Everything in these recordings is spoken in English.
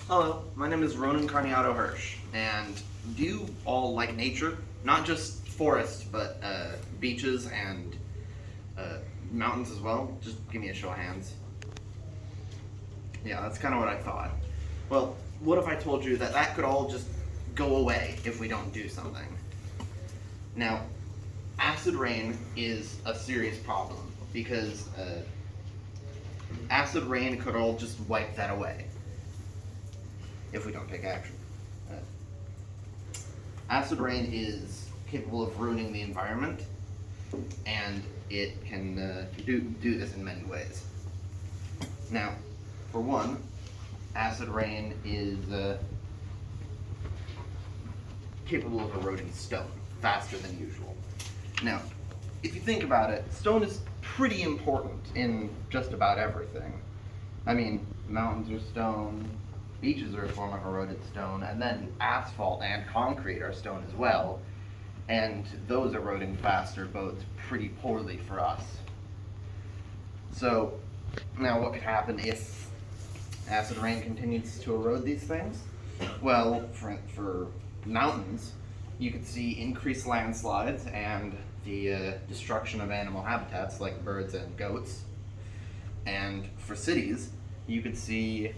Hello, my name is Ronin Hirsch, and do you all like nature? Not just forests, but beaches and mountains as well? Just give me a show of hands. Yeah, that's kind of what I thought. Well, what if I told you that that could all just go away if we don't do something? Now, acid rain is a serious problem because acid rain could all just wipe that away if we don't take action. Uh, Acid rain is capable of ruining the environment, and it can do this in many ways. Now, for one, acid rain is capable of eroding stone faster than usual. Now, if you think about it, stone is pretty important in just about everything. I mean, mountains are stone, beaches are a form of eroded stone, and then asphalt and concrete are stone as well. And those eroding faster bodes pretty poorly for us. So, now what could happen if acid rain continues to erode these things? Well, for mountains, you could see increased landslides and the destruction of animal habitats like birds and goats. And for cities, you could see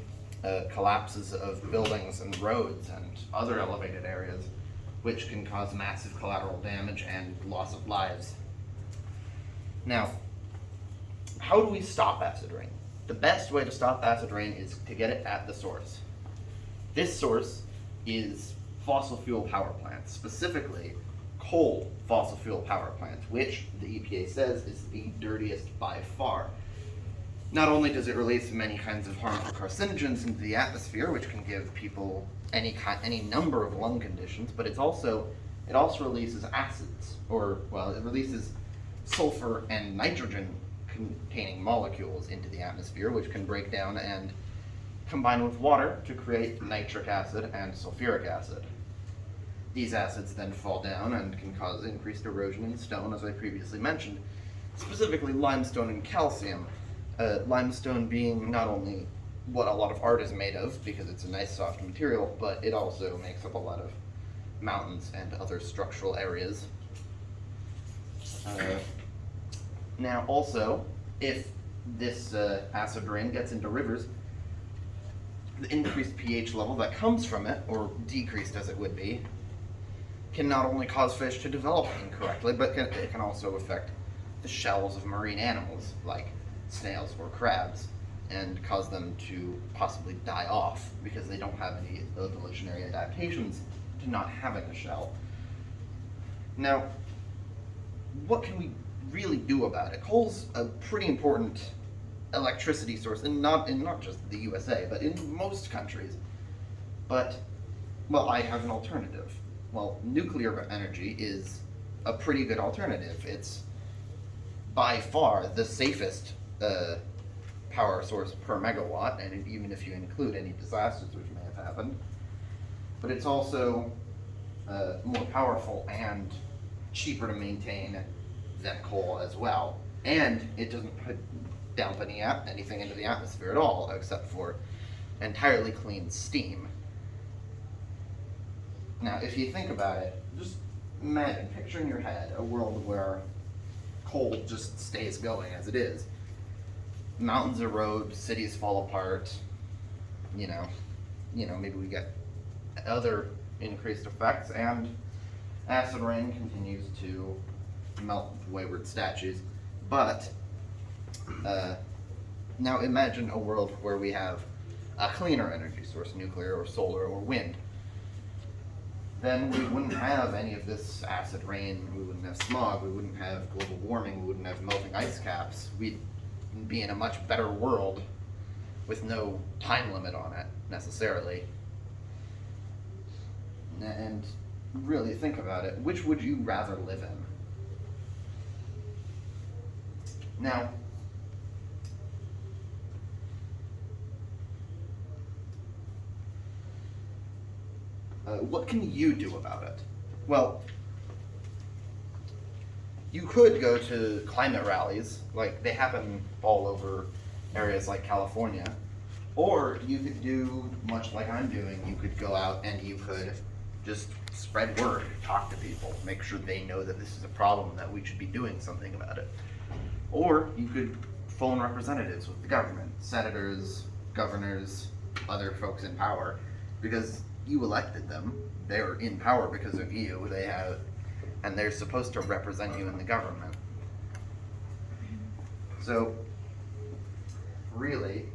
collapses of buildings and roads and other elevated areas, which can cause massive collateral damage and loss of lives. Now, how do we stop acid rain? The best way to stop acid rain is to get it at the source. This source is fossil fuel power plants, specifically coal fossil fuel power plants, which the EPA says is the dirtiest by far. Not only does it release many kinds of harmful carcinogens into the atmosphere, which can give people any number of lung conditions, but it also releases acids, it releases sulfur and nitrogen containing molecules into the atmosphere, which can break down and combine with water to create nitric acid and sulfuric acid. These acids then fall down and can cause increased erosion in stone, as I previously mentioned, specifically limestone and calcium. Limestone being not only what a lot of art is made of, because it's a nice soft material, but it also makes up a lot of mountains and other structural areas. Now also, if this acid rain gets into rivers, the increased pH level that comes from it, or decreased as it would be, can not only cause fish to develop incorrectly, but it can also affect the shells of marine animals, like snails or crabs, and cause them to possibly die off because they don't have any evolutionary adaptations to not having a shell. Now, what can we really do about it? Coal's a pretty important electricity source, and not just the USA, but in most countries. But, well, I have an alternative. Well, nuclear energy is a pretty good alternative. It's by far the safest power source per megawatt, and even if you include any disasters which may have happened. But it's also more powerful and cheaper to maintain than coal as well. And it doesn't dump anything into the atmosphere at all, except for entirely clean steam. Now, if you think about it, just imagine, picture in your head a world where coal just stays going as it is. Mountains erode, cities fall apart, maybe we get other increased effects, and acid rain continues to melt wayward statues. But now imagine a world where we have a cleaner energy source, nuclear or solar or wind. Then we wouldn't have any of this acid rain, we wouldn't have smog, we wouldn't have global warming, we wouldn't have melting ice caps. We'd be in a much better world with no time limit on it, necessarily. And really think about it, which would you rather live in? Now, what can you do about it? Well, you could go to climate rallies, like they happen all over areas like California, Or you could do much like I'm doing. You could go out and you could just spread word, talk to people, make sure they know that this is a problem, that we should be doing something about it. Or you could phone representatives with the government, senators, governors, other folks in power, because you elected them. They're in power because of you. And they're supposed to represent you in the government. So, really,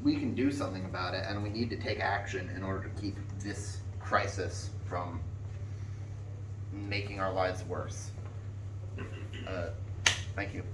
we can do something about it, and we need to take action in order to keep this crisis from making our lives worse. Thank you.